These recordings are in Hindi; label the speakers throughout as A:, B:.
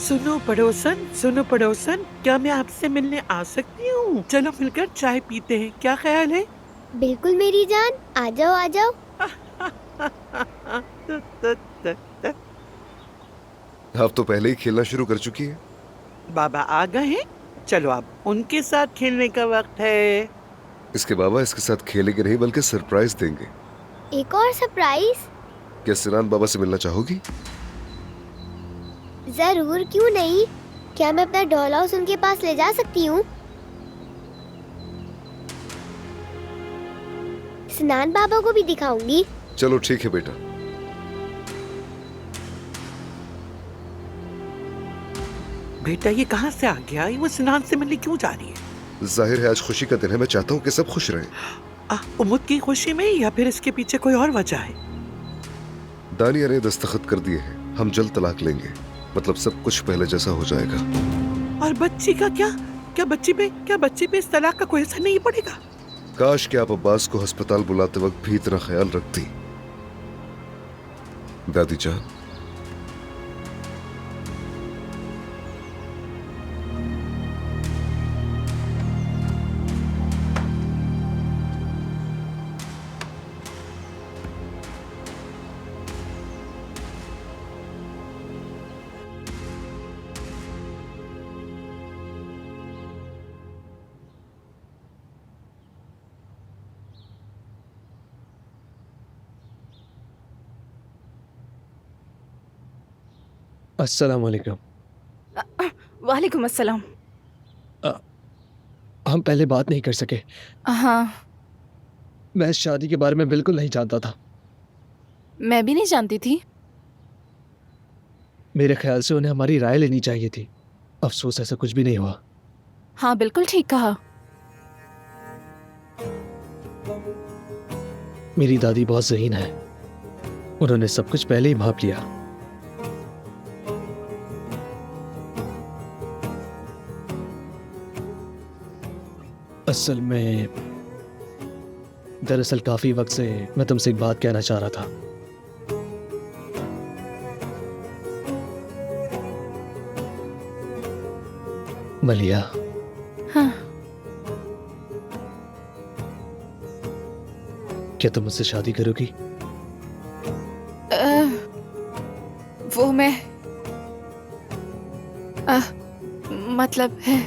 A: सुनो पड़ोसन, क्या मैं आपसे मिलने आ सकती हूँ? चलो मिलकर चाय पीते हैं, क्या ख्याल है?
B: बिल्कुल मेरी जान, आ जाओ आ जाओ।
C: आप तो पहले ही खेलना शुरू कर चुकी है।
A: बाबा आ गए हैं, चलो अब उनके साथ खेलने का वक्त है।
C: इसके बाबा इसके साथ खेलेंगे नहीं बल्कि सरप्राइज देंगे।
B: एक और सरप्राइज?
C: क्या सिनान बाबा से मिलना चाहोगी?
B: जरूर, क्यों नहीं। क्या मैं अपना डॉल हाउस उनके पास ले जा सकती हूँ? स्नान बाबा को भी दिखाऊंगी।
C: चलो ठीक है बेटा।
A: बेटा ये कहाँ से आ गया? वो सिनान से मिलने क्यों जा रही है?
C: जाहिर है आज खुशी का दिन है, मैं चाहता हूँ कि सब खुश रहें।
A: उम्मत की खुशी में या फिर इसके पीछे कोई और वजह है?
C: दानिया ने दस्तखत कर दिए हैं, हम जल्द तलाक लेंगे। मतलब सब कुछ पहले जैसा हो जाएगा।
A: और बच्ची का क्या? क्या बच्ची पे इस तलाक का कोई असर नहीं पड़ेगा?
C: काश कि आप अब्बास को अस्पताल बुलाते वक्त भी इतना ख्याल रखती दादी जान।
D: अस्सलाम वालेकुम।
E: वालेकुम अस्सलाम।
D: हम पहले बात नहीं कर सके।
E: हाँ,
D: मैं इस शादी के बारे में बिल्कुल नहीं जानता था।
E: मैं भी नहीं जानती थी।
D: मेरे ख्याल से उन्हें हमारी राय लेनी चाहिए थी। अफसोस ऐसा कुछ भी नहीं हुआ।
E: हाँ बिल्कुल ठीक कहा।
D: मेरी दादी बहुत ज़हीन है, उन्होंने सब कुछ पहले ही भांप लिया। असल में दरअसल काफी वक्त से मैं तुमसे एक बात कहना चाह रहा था। मलिया,
E: हाँ।
D: क्या तुम मुझसे शादी करोगी?
E: वो मैं मतलब है।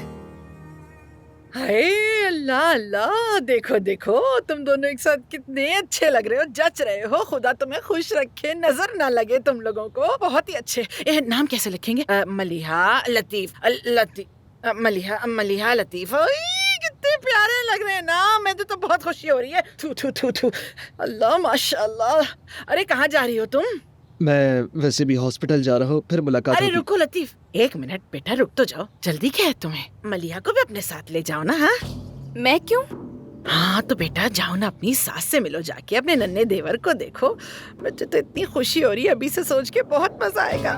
F: हाय अल्लाह अल्लाह, देखो देखो तुम दोनों एक साथ कितने अच्छे लग रहे हो, जच रहे हो। खुदा तुम्हें खुश रखे, नजर ना लगे तुम लोगों को। बहुत ही अच्छे। नाम कैसे लिखेंगे? मलिहा लतीफ। मलिहा लतीफ। कितने प्यारे लग रहे हैं नाम। मुझे तो बहुत खुशी हो रही है। थू थू थू थू। अल्लाह माशाल्लाह। अरे कहाँ जा रही हो तुम?
D: मैं वैसे भी हॉस्पिटल जा रहा हूँ, फिर मुलाकात
F: अरे
D: होगी।
F: रुको लतीफ, एक मिनट बेटा, रुक तो जाओ। जल्दी क्या है तुम्हें? मलिहा को भी अपने साथ ले जाओ ना। हाँ
E: मैं क्यों?
F: हाँ तो बेटा जाओ ना, अपनी सास से मिलो जाके, अपने नन्हे देवर को देखो। मुझे तो इतनी खुशी हो रही है अभी से सोच के, बहुत मजा आएगा।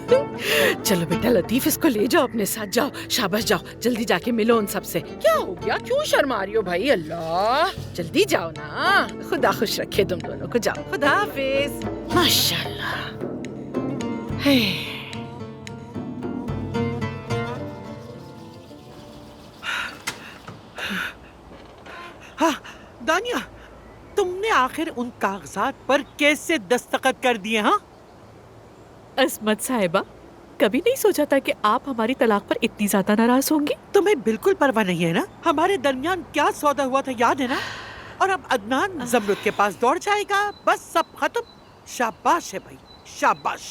F: चलो बेटा लतीफ, इसको ले जाओ अपने साथ। जाओ शाबाश, जाओ जल्दी जाके मिलो उन सब से। क्या हो गया, क्यों शर्मा रही हो भाई? अल्लाह, जल्दी जाओ ना। खुदा खुश रखे तुम दोनों को। जाओ, खुदा हाफिज। माशाल्लाह। हे
A: हाँ दानिया, तुमने आखिर उन कागजात पर कैसे दस्तखत कर दिए? हाँ
G: अस्मत साहिबा, कभी नहीं सोचा था कि आप हमारी तलाक पर इतनी ज्यादा नाराज होंगी।
A: तुम्हें बिल्कुल परवाह नहीं है ना? हमारे दरमियान क्या सौदा हुआ था याद है ना? और अब अदनान जमरुद के पास दौड़ जाएगा, बस सब खत्म। शाबाश है भाई, शाबाश।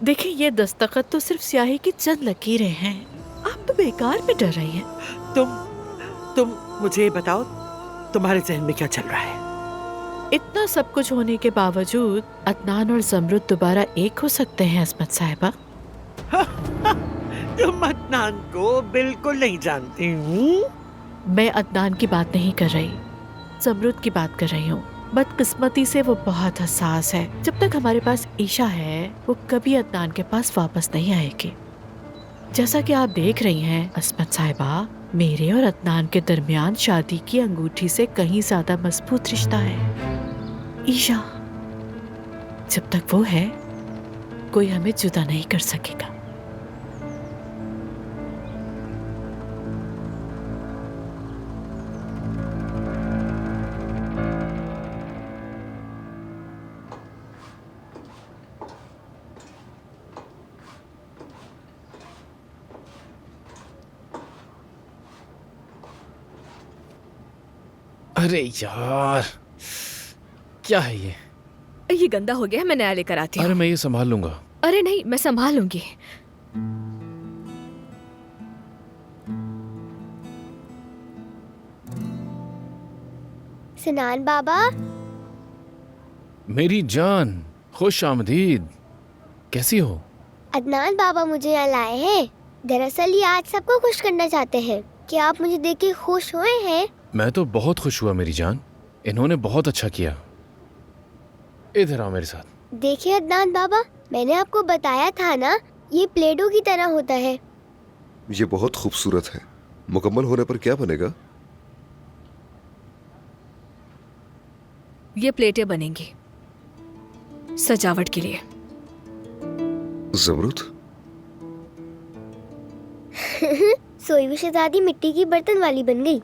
G: देखिए ये दस्तखत तो सिर्फ स्याही की चंद लकीरें हैं। आप तो बेकार में डर रही हैं।
A: तुम मुझे बताओ, तुम्हारे जहन में क्या चल रहा है?
G: इतना सब कुछ होने के बावजूद अदनान और जमरुद दोबारा एक हो सकते हैं अस्मत साहिबा?
A: तुम अदनान को बिल्कुल नहीं जानती हूँ।
G: मैं अदनान की बात नहीं कर रही, जमरुद की बात कर रही हूँ। बदकिस्मती से वो बहुत हसास है। जब तक हमारे पास ईशा है, वो कभी अदनान के पास वापस नहीं आएगी। जैसा कि आप देख रही हैं अस्मत साहिबा, मेरे और अदनान के दरमियान शादी की अंगूठी से कहीं ज्यादा मजबूत रिश्ता है। ईशा, जब तक वो है कोई हमें जुदा नहीं कर सकेगा।
H: अरे यार, क्या है ये
E: गंदा हो गया है, मैं नया लेकर आती हूँ।
H: अरे मैं ये संभाल लूंगा।
E: अरे नहीं, मैं संभाल लूंगी।
B: सिनान बाबा,
H: मेरी जान, खुश आमदीद। कैसी हो?
B: अदनान बाबा मुझे यहाँ लाए हैं। दरअसल ये आज सबको खुश करना चाहते हैं। क्या आप मुझे देख के खुश हुए हैं?
H: मैं तो बहुत खुश हुआ मेरी जान, इन्होंने बहुत अच्छा किया। इधर आओ मेरे साथ।
B: देखिए अदनान बाबा, मैंने आपको बताया था ना, ये प्लेडो की तरह होता है।
C: ये बहुत खूबसूरत है। मुकम्मल होने पर क्या बनेगा?
E: ये प्लेटें बनेंगी सजावट के लिए।
C: ज़मरुद,
B: सोई हुई शहजादी मिट्टी की बर्तन वाली बन गई।